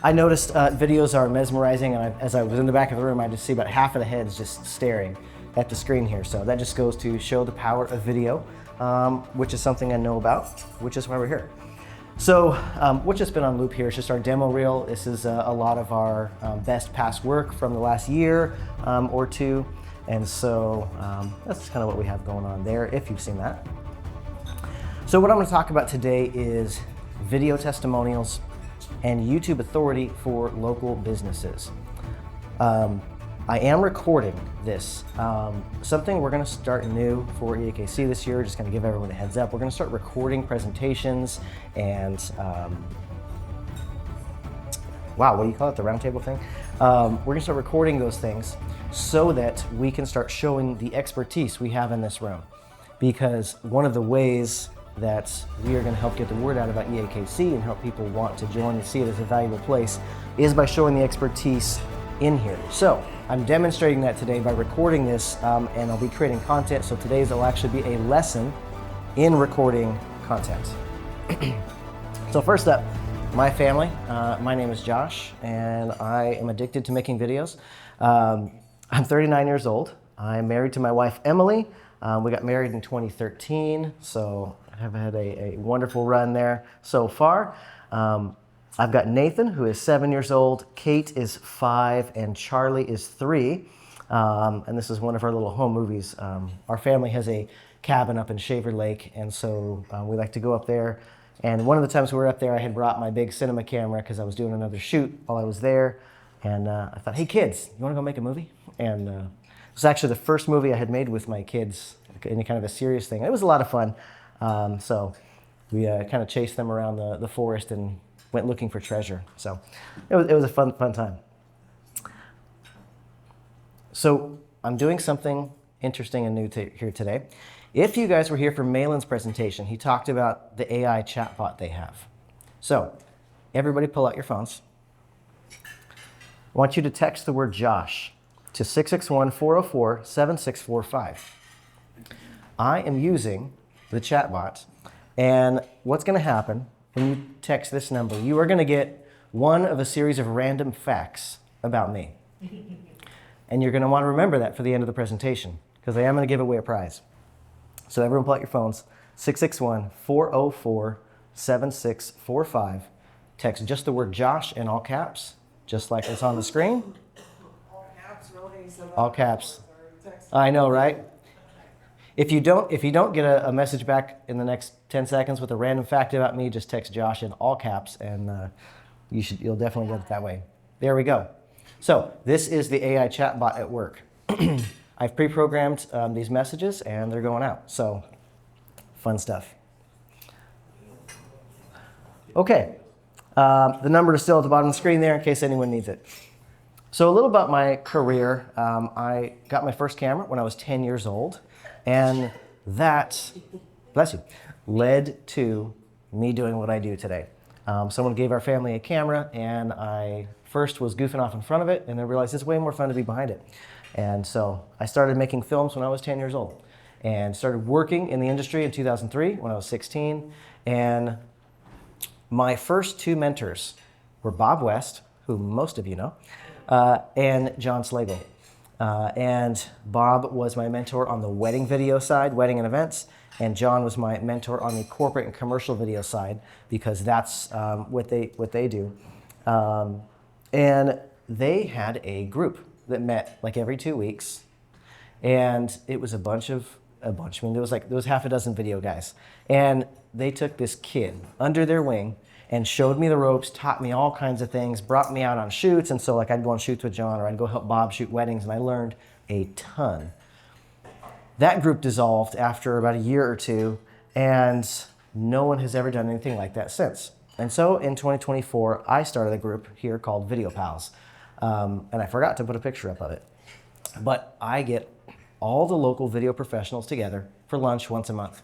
I noticed videos are mesmerizing, and as I was in the back of the room, I just see about half of the heads just staring at the screen here. So that just goes to show the power of video, which is something I know about, which is why we're here. So what's just been on loop here is just our demo reel. This is a lot of our best past work from the last year or two. And so that's kind of what we have going on there, if you've seen that. So what I'm going to talk about today is video testimonials and YouTube authority for local businesses. I am recording this. Something we're going to start new for EAKC this year, just going to give everyone a heads up. We're going to start recording presentations and, wow, what do you call it, the roundtable thing? We're going to start recording those things so that we can start showing the expertise we have in this room. Because one of the ways that we are going to help get the word out about EAKC and help people want to join and see it as a valuable place is by showing the expertise in here. So I'm demonstrating that today by recording this, and I'll be creating content. So today's will actually be a lesson in recording content. So first up, my family. My name is Josh, and I am addicted to making videos. I'm 39 years old. I'm married to my wife, Emily. We got married in 2013, so I have had a wonderful run there so far. I've got Nathan, who is 7 years old, Kate is 5, and Charlie is 3. And this is one of our little home movies. Our family has a cabin up in Shaver Lake, and so we like to go up there. And one of the times we were up there, I had brought my big cinema camera because I was doing another shoot while I was there. And I thought, hey kids, you want to go make a movie? And it was actually the first movie I had made with my kids, any kind of a serious thing. It was a lot of fun. So we kind of chased them around the forest and went looking for treasure. So it was a fun time. So I'm doing something interesting and new here today. If you guys were here for Malin's presentation, he talked about the AI chatbot they have. So everybody pull out your phones. I want you to text the word Josh to 661-404-7645. I am using the chatbot, and what's going to happen when you text this number, you are going to get one of a series of random facts about me. And you're going to want to remember that for the end of the presentation, because I am going to give away a prize. So everyone pull out your phones, 661-404-7645. Text just the word Josh in all caps, just like it's on the screen. All caps, really? All caps. I know, right? If you don't get a message back in the next 10 seconds with a random fact about me, just text Josh in all caps, and you'll definitely get it that way. There we go. So this is the AI chatbot at work. I've pre-programmed these messages, and they're going out. So fun stuff. Okay. The number is still at the bottom of the screen there in case anyone needs it. So a little about my career. I got my first camera when I was 10 years old. And that, bless you, led to me doing what I do today. Someone gave our family a camera, and I first was goofing off in front of it, and then realized it's way more fun to be behind it. And so I started making films when I was 10 years old, and started working in the industry in 2003 when I was 16. And my first two mentors were Bob West, who most of you know, and John Slagle. And Bob was my mentor on the wedding video side, wedding and events, and John was my mentor on the corporate and commercial video side, because that's what they do. And they had a group that met like every 2 weeks, and it was a bunch. I mean, there was half a dozen video guys, and they took this kid under their wing and showed me the ropes, taught me all kinds of things, brought me out on shoots. And so like I'd go on shoots with John, or I'd go help Bob shoot weddings, and I learned a ton. That group dissolved after about a year or two, and no one has ever done anything like that since. And so in 2024, I started a group here called Video Pals. And I forgot to put a picture up of it. But I get all the local video professionals together for lunch once a month.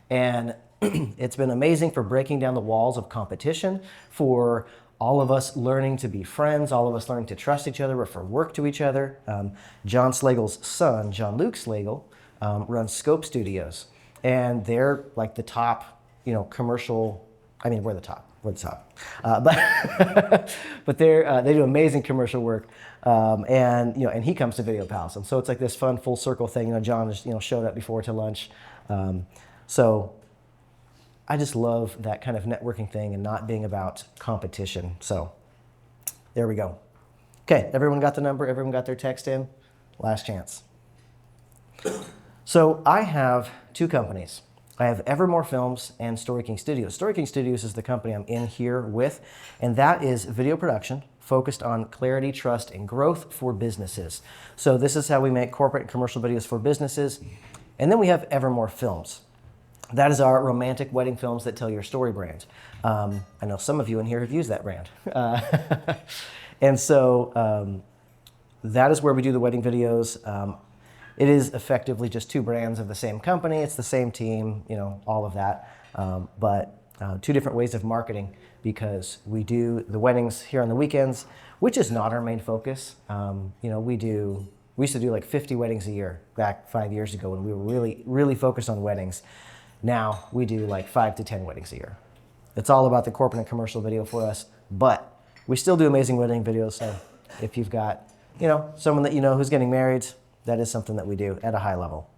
And it's been amazing for breaking down the walls of competition, for all of us learning to be friends, all of us learning to trust each other, refer work to each other. John Slagle's son, John Luke Slagle, runs Scope Studios. And they're like the top, commercial, I mean, we're the top. we're the top. But they do amazing commercial work, and he comes to Video Pals, and so it's like this fun full circle thing. John just showed up before to lunch, so I just love that kind of networking thing and not being about competition. So there we go. Okay, everyone got the number. Everyone got their text in. Last chance. So I have two companies. I have Evermore Films and StoryKing Studios. StoryKing Studios is the company I'm in here with, and that is video production focused on clarity, trust, and growth for businesses. So this is how we make corporate and commercial videos for businesses. And then we have Evermore Films. That is our romantic wedding films that tell your story brand. I know some of you in here have used that brand. And so that is where we do the wedding videos. It is effectively just two brands of the same company. It's the same team, all of that. But two different ways of marketing, because we do the weddings here on the weekends, which is not our main focus. We used to do like 50 weddings a year back 5 years ago when we were really, really focused on weddings. Now we do like 5 to 10 weddings a year. It's all about the corporate and commercial video for us, but we still do amazing wedding videos. So if you've got, someone that who's getting married, that is something that we do at a high level.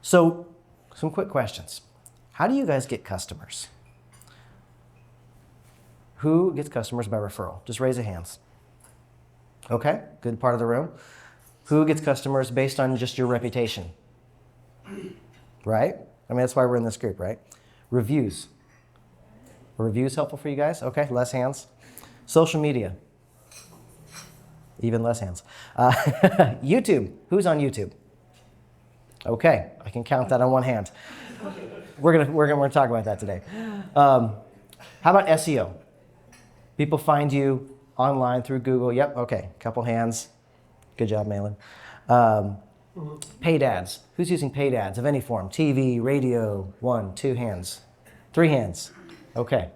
So some quick questions. How do you guys get customers? Who gets customers by referral? Just raise your hands. Okay, good part of the room. Who gets customers based on just your reputation? Right? That's why we're in this group, right? Reviews. Are reviews helpful for you guys? Okay, less hands. Social media. Even less hands. YouTube. Who's on YouTube? Okay, I can count that on one hand. We're gonna talk about that today. How about SEO? People find you online through Google. Yep. Okay. Couple hands. Good job, Malin. Paid ads. Who's using paid ads of any form? TV, radio. 1, 2 hands. 3 hands. Okay.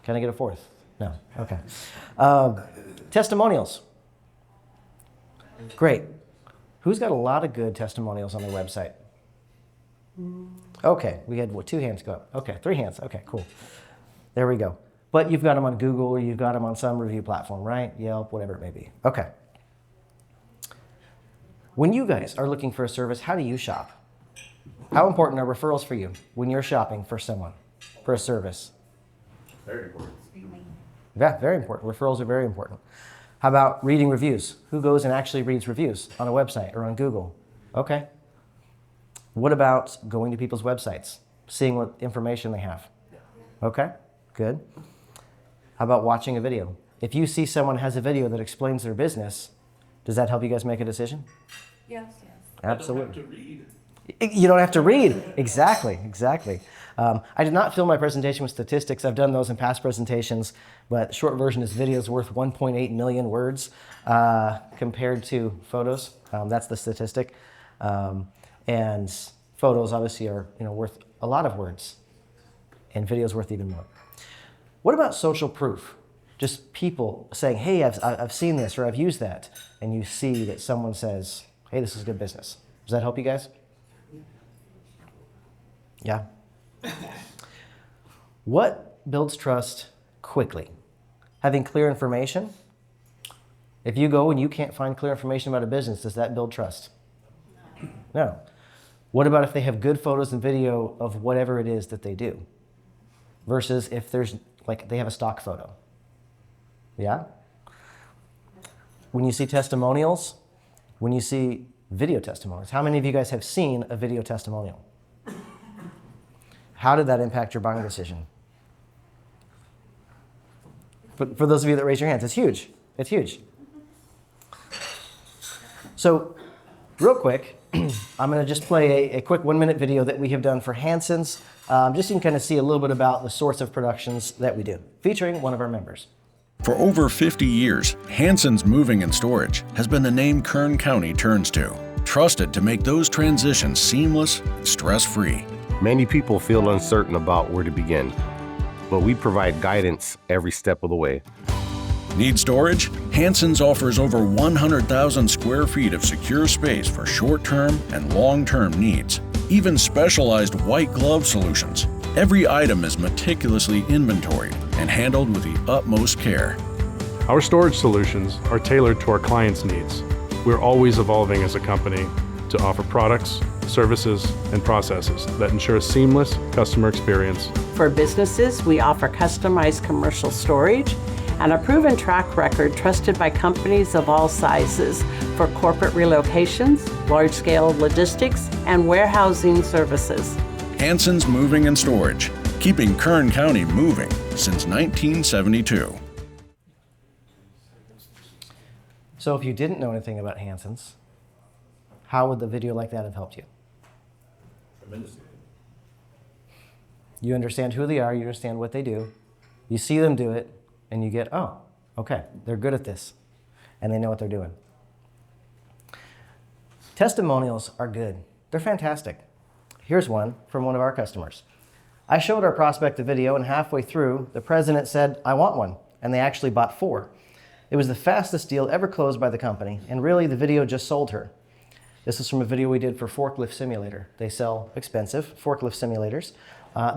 Can I get a fourth? No. Okay. Testimonials. Great. Who's got a lot of good testimonials on their website? Okay. We had 2 hands go up. Okay. 3 hands. Okay. Cool. There we go. But you've got them on Google or you've got them on some review platform, right? Yelp, whatever it may be. Okay. When you guys are looking for a service, how do you shop? How important are referrals for you when you're shopping for someone, for a service? Very important. Yeah, very important. Referrals are very important. How about reading reviews? Who goes and actually reads reviews on a website or on Google? Okay. What about going to people's websites, seeing what information they have? Okay, good. How about watching a video? If you see someone has a video that explains their business, does that help you guys make a decision? Yes. Absolutely. You don't have to read. Exactly. I did not fill my presentation with statistics. I've done those in past presentations, but short version is videos worth 1.8 million words compared to photos. That's the statistic. And photos obviously are worth a lot of words, and videos worth even more. What about social proof? Just people saying, hey, I've seen this or I've used that, and you see that someone says, hey, this is good business. Does that help you guys? Yeah. What builds trust quickly? Having clear information. If you go and you can't find clear information about a business, does that build trust? No. What about if they have good photos and video of whatever it is that they do? Versus if they have a stock photo. Yeah? When you see testimonials, when you see video testimonials, how many of you guys have seen a video testimonial? How did that impact your buying decision? For those of you that raise your hands, it's huge. It's huge. So, real quick, I'm going to just play a quick 1-minute video that we have done for Hanson's, just so you can kind of see a little bit about the sorts of productions that we do, featuring one of our members. For over 50 years, Hanson's Moving and Storage has been the name Kern County turns to, trusted to make those transitions seamless and stress-free. Many people feel uncertain about where to begin, but we provide guidance every step of the way. Need storage? Hanson's offers over 100,000 square feet of secure space for short-term and long-term needs, even specialized white glove solutions. Every item is meticulously inventoried and handled with the utmost care. Our storage solutions are tailored to our clients' needs. We're always evolving as a company to offer products, services, and processes that ensure a seamless customer experience. For businesses, we offer customized commercial storage and a proven track record trusted by companies of all sizes for corporate relocations, large-scale logistics, and warehousing services. Hanson's Moving and Storage, keeping Kern County moving since 1972. So if you didn't know anything about Hanson's, how would the video like that have helped you? Tremendously. You understand who they are, you understand what they do, you see them do it, and you get, oh, okay, they're good at this, and they know what they're doing. Testimonials are good. They're fantastic. Here's one from one of our customers. I showed our prospect a video, and halfway through, the president said, I want one, and they actually bought 4. It was the fastest deal ever closed by the company, and really the video just sold her. This is from a video we did for Forklift Simulator. They sell expensive forklift simulators.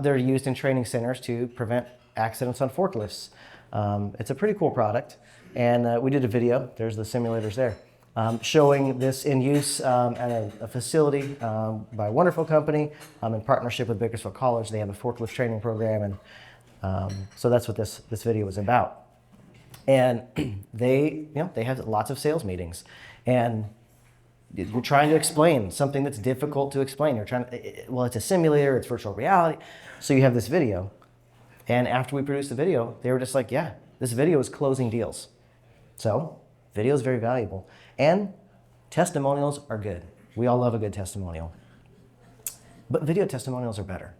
They're used in training centers to prevent accidents on forklifts. It's a pretty cool product, and we did a video, there's the simulators there, showing this in use at a facility by a wonderful company in partnership with Bakersfield College. They have a forklift training program, and so that's what this video was about. And they have lots of sales meetings, and you're trying to explain something that's difficult to explain. You're trying to, well, it's a simulator, it's virtual reality. So you have this video, and after we produced the video, they were just like, yeah, this video is closing deals. So video is very valuable, and testimonials are good. We all love a good testimonial, but video testimonials are better,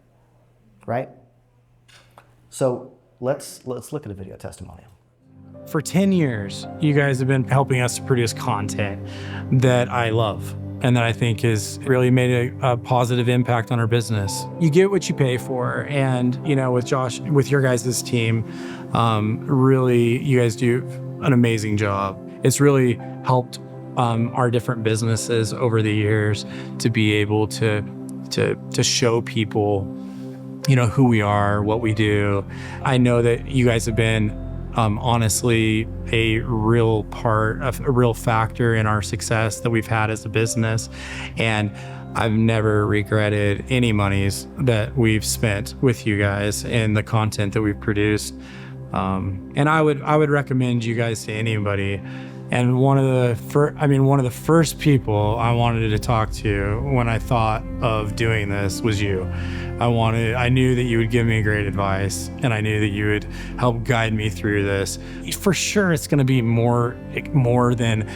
right? So let's look at a video testimonial. For 10 years, you guys have been helping us to produce content that I love and that I think has really made a positive impact on our business. You get what you pay for, and with Josh, with your guys' team, really, you guys do an amazing job. It's really helped our different businesses over the years to be able to show people, who we are, what we do. I know that you guys have been honestly a real factor in our success that we've had as a business, and I've never regretted any monies that we've spent with you guys and the content that we've produced. And I would recommend you guys to anybody. And one of the first people I wanted to talk to when I thought of doing this was you. I knew that you would give me great advice, and I knew that you would help guide me through this. For sure, it's going to be more than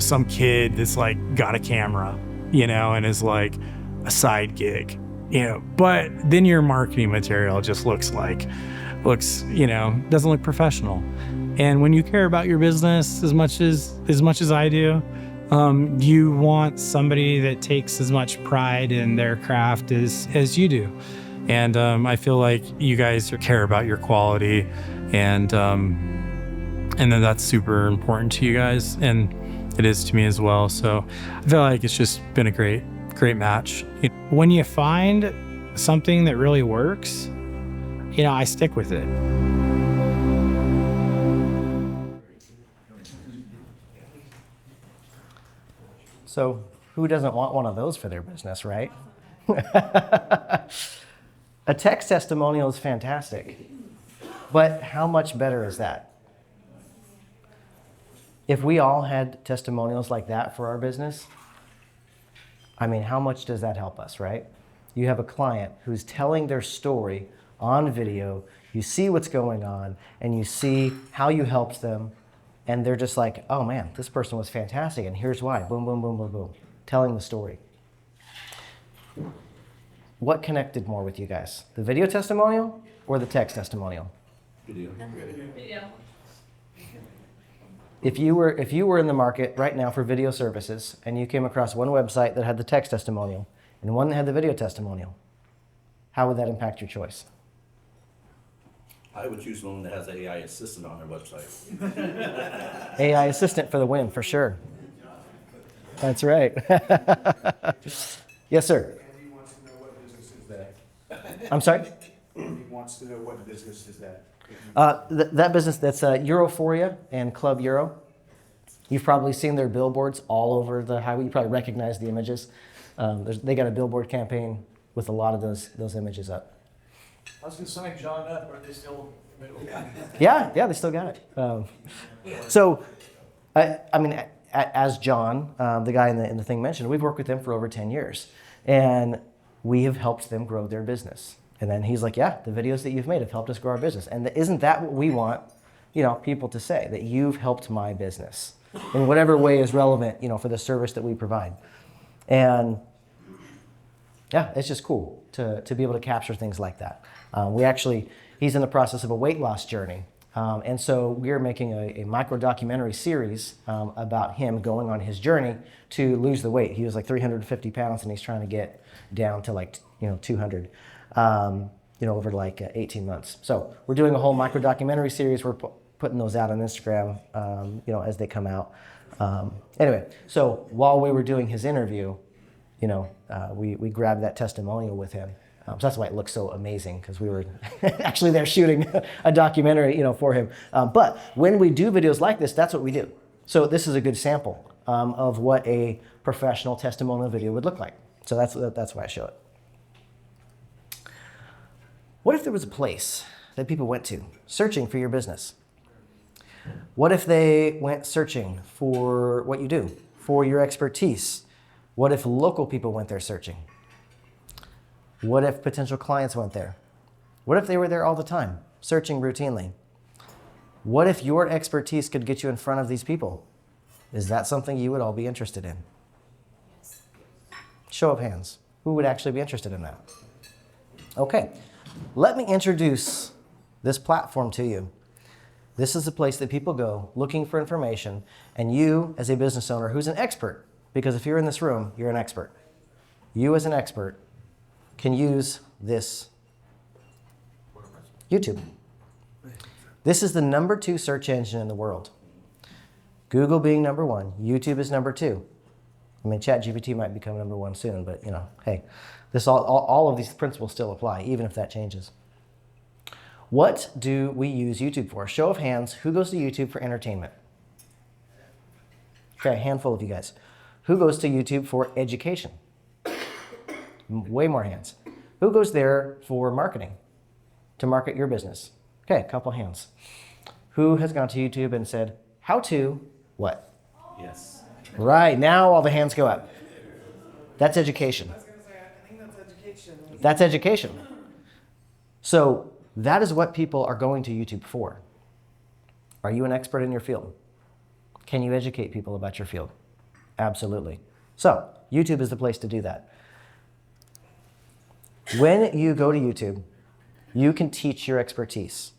some kid that's got a camera, and is like a side gig, But then your marketing material just doesn't look professional. And when you care about your business as much as I do, you want somebody that takes as much pride in their craft as you do. And I feel like you guys care about your quality, and then that's super important to you guys, and it is to me as well. So I feel like it's just been a great match. When you find something that really works, I stick with it. So who doesn't want one of those for their business, right? A text testimonial is fantastic, but how much better is that? If we all had testimonials like that for our business, how much does that help us, right? You have a client who's telling their story on video, you see what's going on, and you see how you helped them, and they're just like, oh man, this person was fantastic, and here's why. Boom, boom, boom, boom, boom. Telling the story. What connected more with you guys? The video testimonial or the text testimonial? Video. If you were in the market right now for video services, and you came across one website that had the text testimonial and one that had the video testimonial, how would that impact your choice? I would choose one that has an AI assistant on their website. AI assistant for the win, for sure. That's right. Yes, sir. Andy wants to know what business is that. I'm sorry? He wants to know what business is that. That business, that's Europhoria and Club Euro. You've probably seen their billboards all over the highway. You probably recognize the images. They got a billboard campaign with a lot of those images up. I was going to sign John up, are they still? Yeah, they still got it. I mean, as John, the guy in the thing mentioned, we've worked with them for over 10 years, and we have helped them grow their business. And then he's like, yeah, the videos that you've made have helped us grow our business. And isn't that what we want, people to say, that you've helped my business in whatever way is relevant, for the service that we provide. And yeah, it's just cool to be able to capture things like that. He's in the process of a weight loss journey. And so we're making a micro documentary series about him going on his journey to lose the weight. He was like 350 pounds and he's trying to get down to 200, over 18 months. So we're doing a whole micro documentary series. We're putting those out on Instagram, as they come out. Anyway, so while we were doing his interview, we grabbed that testimonial with him. So that's why it looks so amazing, because we were actually there shooting a documentary, for him. But when we do videos like this, that's what we do. So this is a good sample of what a professional testimonial video would look like. So that's why I show it. What if there was a place that people went to searching for your business? What if they went searching for what you do, for your expertise? What if local people went there searching? What if potential clients went there? What if they were there all the time, searching routinely? What if your expertise could get you in front of these people? Is that something you would all be interested in? Show of hands. Who would actually be interested in that? Okay, let me introduce this platform to you. This is a place that people go looking for information, and you, as a business owner who's an expert, because if you're in this room, you're an expert. You, as an expert, can use this YouTube. This is the #2 search engine in the world. Google being #1, YouTube is #2. I mean, ChatGPT might become #1 soon, but hey, this all of these principles still apply, even if that changes. What do we use YouTube for? Show of hands, who goes to YouTube for entertainment? Okay, a handful of you guys. Who goes to YouTube for education? Way more hands. Who goes there for marketing? To market your business? Okay, a couple hands. Who has gone to YouTube and said, how to what? Yes. Right, now all the hands go up. That's education. I was going to say, I think that's education. That's education. So that is what people are going to YouTube for. Are you an expert in your field? Can you educate people about your field? Absolutely. So YouTube is the place to do that. When you go to YouTube, you can teach your expertise.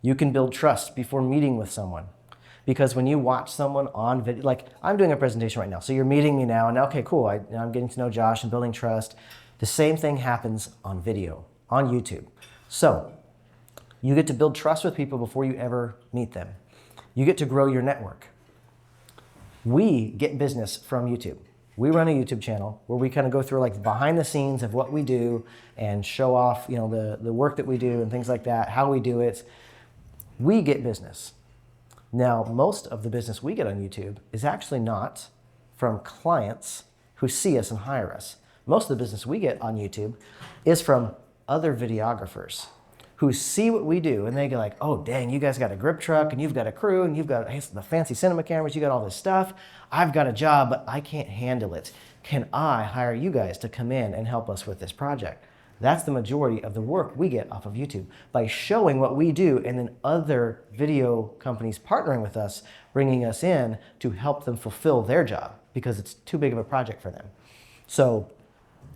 You can build trust before meeting with someone. Because when you watch someone on video, like I'm doing a presentation right now, so you're meeting me now, and okay, cool, I'm getting to know Josh and building trust. The same thing happens on video, on YouTube. So you get to build trust with people before you ever meet them. You get to grow your network. We get business from YouTube. We run a YouTube channel where we kind of go through like behind the scenes of what we do and show off, the work that we do and things like that, how we do it. We get business. Now, most of the business we get on YouTube is actually not from clients who see us and hire us. Most of the business we get on YouTube is from other videographers who see what we do and they go like, oh, dang, you guys got a grip truck and you've got a crew and you've got the fancy cinema cameras, you got all this stuff. I've got a job, but I can't handle it. Can I hire you guys to come in and help us with this project? That's the majority of the work we get off of YouTube, by showing what we do and then other video companies partnering with us, bringing us in to help them fulfill their job because it's too big of a project for them. So,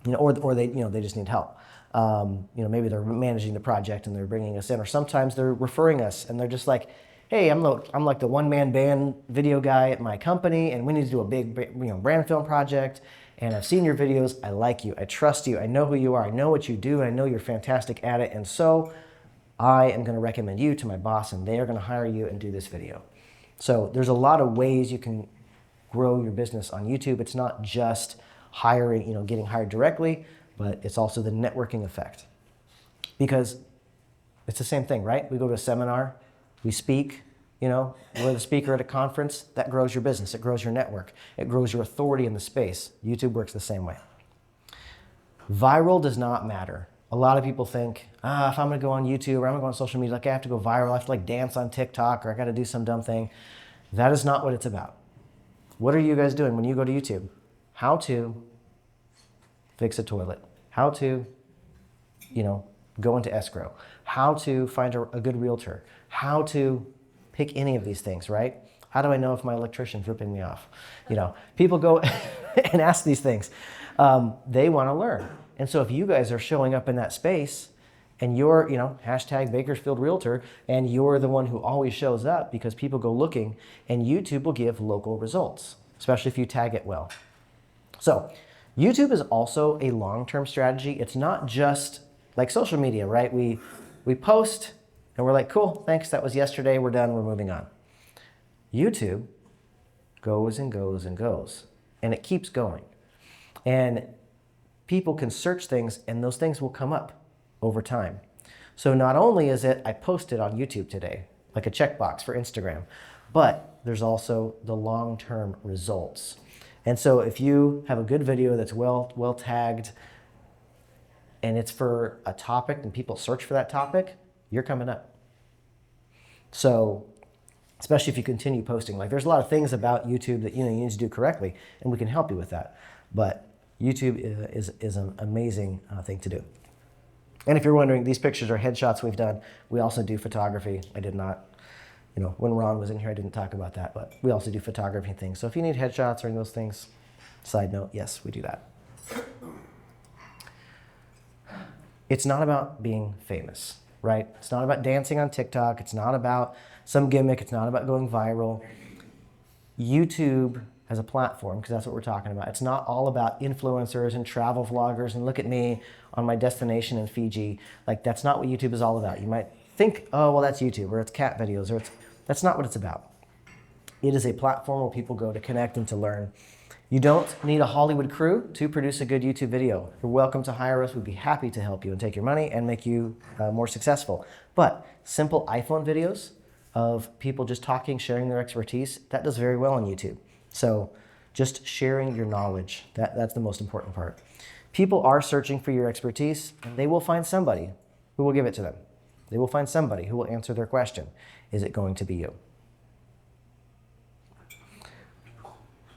or they, they just need help. Maybe they're managing the project and they're bringing us in, or sometimes they're referring us and they're just like, hey, I'm like the one-man band video guy at my company and we need to do a big brand film project. And I've seen your videos, I like you, I trust you, I know who you are, I know what you do, and I know you're fantastic at it, and so I am gonna recommend you to my boss and they are gonna hire you and do this video. So there's a lot of ways you can grow your business on YouTube. It's not just hiring, getting hired directly, but it's also the networking effect. Because it's the same thing, right? We go to a seminar, we speak, we're the speaker at a conference, that grows your business, it grows your network, it grows your authority in the space. YouTube works the same way. Viral does not matter. A lot of people think, if I'm gonna go on YouTube or I'm gonna go on social media, like I have to go viral, I have to like dance on TikTok or I gotta do some dumb thing. That is not what it's about. What are you guys doing when you go to YouTube? How to fix a toilet, how to, go into escrow, how to find a good realtor, how to pick any of these things, right? How do I know if my electrician's ripping me off? People go and ask these things. They want to learn. And so if you guys are showing up in that space and you're, hashtag Bakersfield Realtor, and you're the one who always shows up because people go looking, and YouTube will give local results, especially if you tag it well. So YouTube is also a long-term strategy. It's not just like social media, right? We post and we're like, cool, thanks, that was yesterday, we're done, we're moving on. YouTube goes and goes and goes, and it keeps going. And people can search things and those things will come up over time. So not only is it, I posted on YouTube today, like a checkbox for Instagram, but there's also the long-term results. And so if you have a good video that's well tagged and it's for a topic and people search for that topic, you're coming up. So especially if you continue posting, like there's a lot of things about YouTube that you need to do correctly, and we can help you with that. But YouTube is an amazing thing to do. And if you're wondering, these pictures are headshots we've done. We also do photography. I did not, when Ron was in here, I didn't talk about that, but we also do photography things. So if you need headshots or any of those things, side note, yes, we do that. It's not about being famous, right? It's not about dancing on TikTok. It's not about some gimmick. It's not about going viral. YouTube as a platform, because that's what we're talking about. It's not all about influencers and travel vloggers and look at me on my destination in Fiji. Like, that's not what YouTube is all about. You might think, oh, well, that's YouTube, or it's cat videos, or that's not what it's about. It is a platform where people go to connect and to learn. You don't need a Hollywood crew to produce a good YouTube video. You're welcome to hire us. We'd be happy to help you and take your money and make you more successful. But simple iPhone videos of people just talking, sharing their expertise, that does very well on YouTube. So just sharing your knowledge, that's the most important part. People are searching for your expertise, and they will find somebody who will give it to them. They will find somebody who will answer their question. Is it going to be you?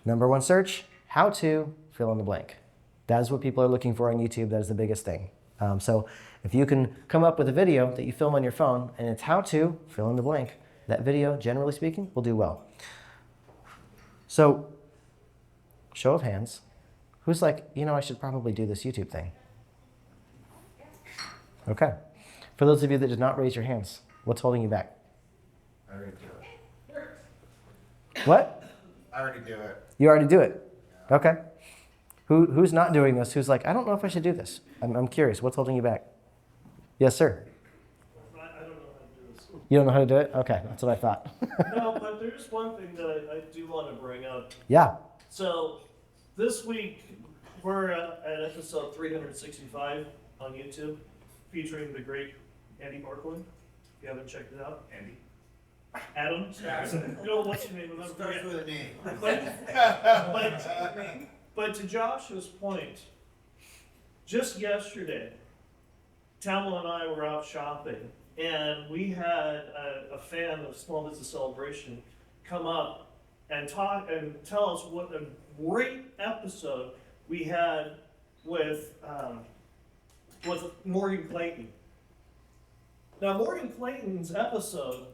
Number one search, how to fill in the blank. That is what people are looking for on YouTube. That is the biggest thing. So if you can come up with a video that you film on your phone and it's how to fill in the blank, that video, generally speaking, will do well. So, show of hands, who's like, I should probably do this YouTube thing? Okay. For those of you that did not raise your hands, what's holding you back? I already do it. What? I already do it. You already do it? Okay. Who's not doing this? Who's like, I don't know if I should do this. I'm curious. What's holding you back? Yes, sir. I don't know how to do this. You don't know how to do it? Okay, that's what I thought. No, but there's one thing that I do want to bring up. Yeah. So this week, we're at episode 365 on YouTube, featuring the great Andy Markland. If you haven't checked it out, Andy. Adam? What's your name? Starts with an A. But to Josh's point, just yesterday, Tamala and I were out shopping, and we had a fan of Small Business Celebration come up and talk and tell us what a great episode we had with Morgan Clayton. Now, Morgan Clayton's episode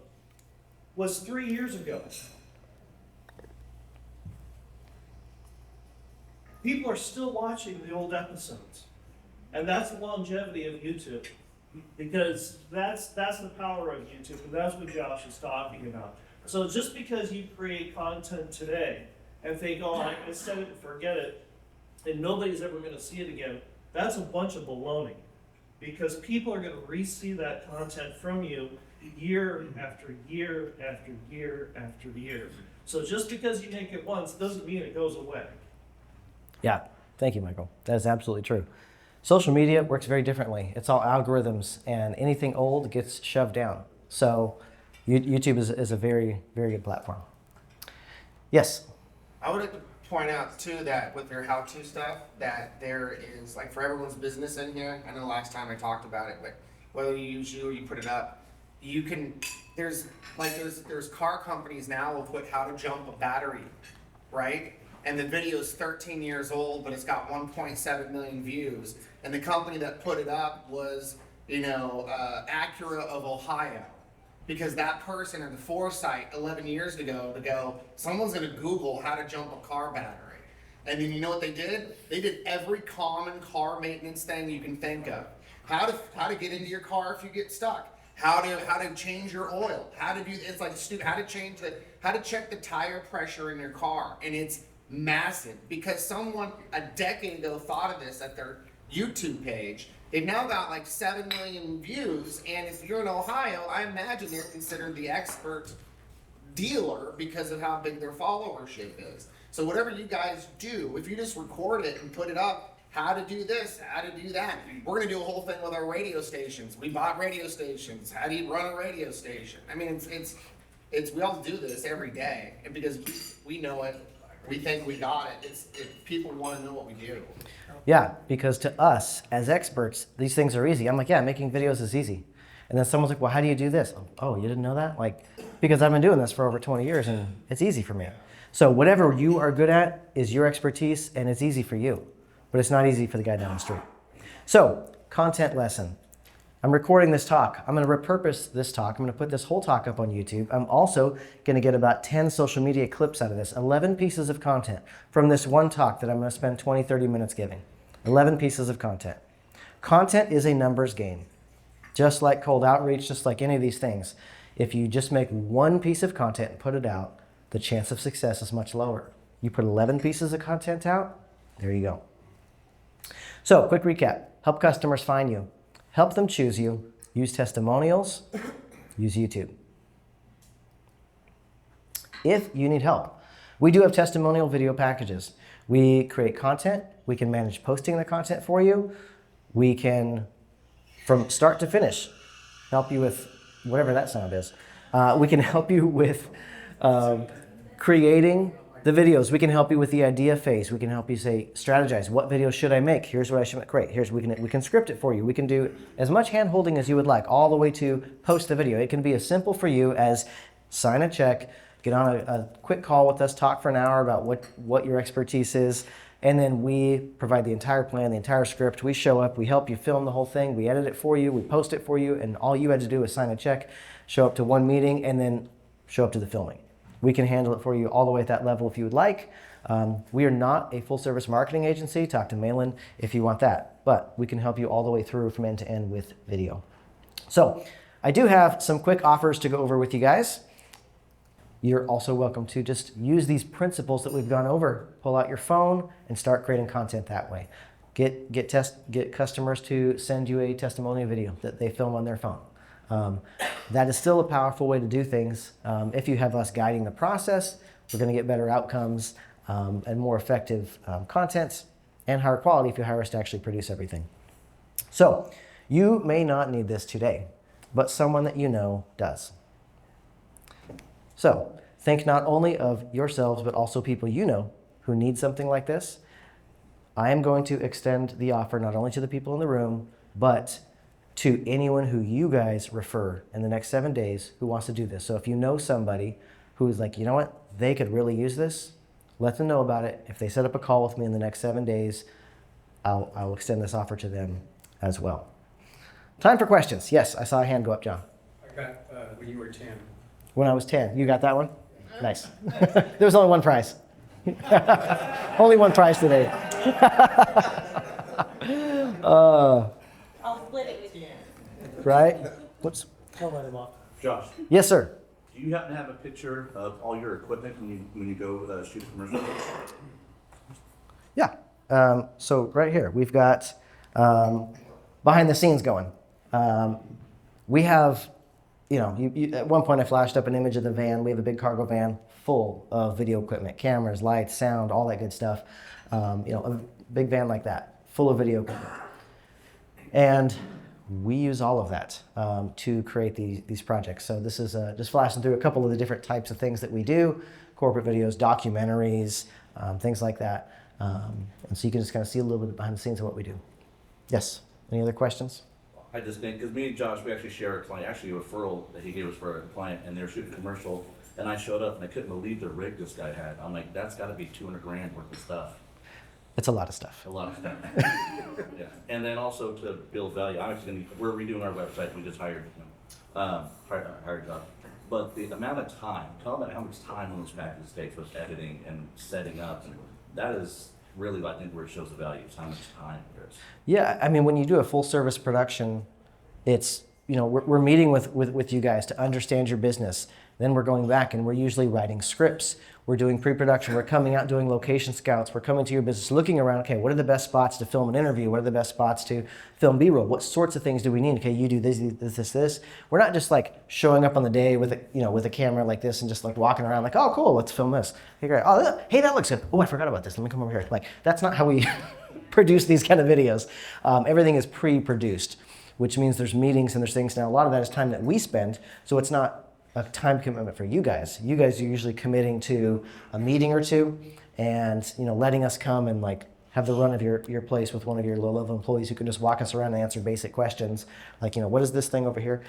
was 3 years ago. People are still watching the old episodes. And that's the longevity of YouTube. Because that's the power of YouTube, and that's what Josh is talking about. So just because you create content today and think, oh, I can set it and forget it, and nobody's ever going to see it again, that's a bunch of baloney. Because people are going to re-see that content from you year after year after year after year. So just because you make it once doesn't mean it goes away. Yeah, thank you, Michael. That is absolutely true. Social media works very differently. It's all algorithms, and anything old gets shoved down. So YouTube is a very, very good platform. Yes? I would like to point out too that with your how-to stuff, that there is, like, for everyone's business in here, I know last time I talked about it, but whether you use you or you put it up, you can, there's car companies now will put how to jump a battery, right? And the video is 13 years old, but it's got 1.7 million views. And the company that put it up was, Acura of Ohio. Because that person had the foresight 11 years ago to go, someone's gonna Google how to jump a car battery. And then you know what they did? They did every common car maintenance thing you can think of. How to get into your car if you get stuck. How to change your oil. How to check the tire pressure in your car. And it's massive because someone a decade ago thought of this at their YouTube page. They've now got like 7 million views, and if you're in Ohio, I imagine they're considered the expert dealer because of how big their followership is. So whatever you guys do, if you just record it and put it up, how to do this, how to do that. We're gonna do a whole thing with our radio stations. We bought radio stations. How do you run a radio station? I mean, it's we all do this every day, and because we know it, we think we got it. People want to know what we do. Yeah, because to us as experts, these things are easy. I'm like, yeah, making videos is easy. And then someone's like, well, how do you do this? Oh, you didn't know that? Like, because I've been doing this for over 20 years and it's easy for me. So whatever you are good at is your expertise and it's easy for you, but it's not easy for the guy down the street. So, content lesson. I'm recording this talk. I'm going to repurpose this talk. I'm going to put this whole talk up on YouTube. I'm also going to get about 10 social media clips out of this, 11 pieces of content from this one talk that I'm going to spend 20, 30 minutes giving. 11 pieces of content. Content is a numbers game. Just like cold outreach, just like any of these things. If you just make one piece of content and put it out, the chance of success is much lower. You put 11 pieces of content out, there you go. So, quick recap. Help customers find you. Help them choose you. Use testimonials. Use YouTube. If you need help, we do have testimonial video packages. We create content. We can manage posting the content for you. We can, from start to finish, help you with whatever that sound is. We can help you with creating the videos. We can help you with the idea phase. We can help you say, strategize. What video should I make? Here's what I should make. Great. We can script it for you. We can do as much hand holding as you would like, all the way to post the video. It can be as simple for you as sign a check, get on a quick call with us, talk for an hour about what your expertise is, and then we provide the entire plan, the entire script. We show up, we help you film the whole thing, we edit it for you, we post it for you, and all you had to do is sign a check, show up to one meeting, and then show up to the filming. We can handle it for you all the way at that level if you would like. We are not a full-service marketing agency. Talk to Malin if you want that. But we can help you all the way through from end to end with video. So I do have some quick offers to go over with you guys. You're also welcome to just use these principles that we've gone over. Pull out your phone and start creating content that way. Get customers to send you a testimonial video that they film on their phone. That is still a powerful way to do things. If you have us guiding the process, we're going to get better outcomes and more effective contents and higher quality if you hire us to actually produce everything. So you may not need this today, but someone that you know does. So think not only of yourselves, but also people you know who need something like this. I am going to extend the offer not only to the people in the room, but to anyone who you guys refer in the next 7 days who wants to do this. So if you know somebody who's like, you know what, they could really use this, let them know about it. If they set up a call with me in the next 7 days, I'll extend this offer to them as well. Time for questions. Yes, I saw a hand go up, John. I got when you were 10. When I was 10. You got that one? Nice. There was only one prize. Only one prize today. I'll split it with you. Right? Whoops. Josh, Yes, sir. do you happen to have a picture of all your equipment when you go shoot a commercial? Yeah. So right here, we've got behind the scenes going. We have, at one point I flashed up an image of the van. We have a big cargo van full of video equipment, cameras, lights, sound, all that good stuff. A big van like that, full of video equipment. And we use all of that to create these projects. So this is just flashing through a couple of the different types of things that we do: corporate videos, documentaries, things like that. And so you can just kind of see a little bit behind the scenes of what we do. Yes, any other questions? I just think, because me and Josh, we actually share a client, actually a referral that he gave us for a client, and they were shooting a commercial, and I showed up and I couldn't believe the rig this guy had. I'm like, that's gotta be 200 grand worth of stuff. It's a lot of stuff. A lot of stuff. Yeah, and then also to build value, I'm actually we're redoing our website, we just hired Josh. But the amount of time, tell them how much time those packages take with editing and setting up, and that is really, I think, where it shows the value, is how much time there is. Yeah, I mean, when you do a full service production, it's, you know, we're meeting with you guys to understand your business. Then we're going back and we're usually writing scripts. We're doing pre-production. We're coming out doing location scouts. We're coming to your business, looking around. Okay, what are the best spots to film an interview? What are the best spots to film B-roll? What sorts of things do we need? Okay, you do this. We're not just like showing up on the day with a camera like this and just like walking around like, oh, cool, let's film this. Hey, great. Oh, hey, that looks good. Oh, I forgot about this. Let me come over here. Like, that's not how we produce these kind of videos. Everything is pre-produced, which means there's meetings and there's things. Now, a lot of that is time that we spend, so it's not a time commitment for you guys. You guys are usually committing to a meeting or two, and letting us come and like have the run of your place with one of your low-level employees who can just walk us around and answer basic questions like, what is this thing over here?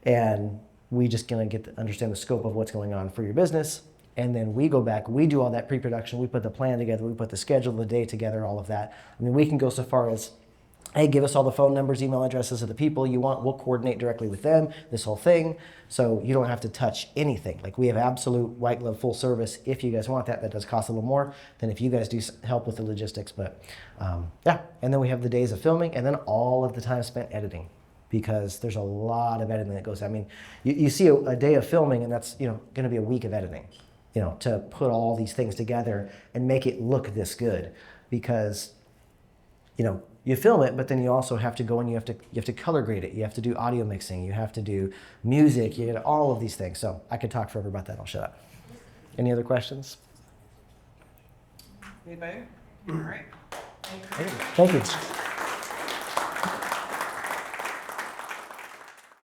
And we just gonna understand the scope of what's going on for your business. And then we go back, we do all that pre-production, we put the plan together, we put the schedule of the day together, all of that. I mean, we can go so far as, hey, give us all the phone numbers, email addresses of the people you want. We'll coordinate directly with them, this whole thing. So you don't have to touch anything. Like, we have absolute white glove full service. If you guys want that, that does cost a little more than if you guys do help with the logistics. But yeah, and then we have the days of filming and then all of the time spent editing, because there's a lot of editing that goes. I mean, you see a day of filming and that's going to be a week of editing, to put all these things together and make it look this good, because you film it, but then you also have to go and you have to color grade it. You have to do audio mixing. You have to do music. You get all of these things. So I could talk forever about that. I'll shut up. Any other questions? Anybody? All right. Thank you.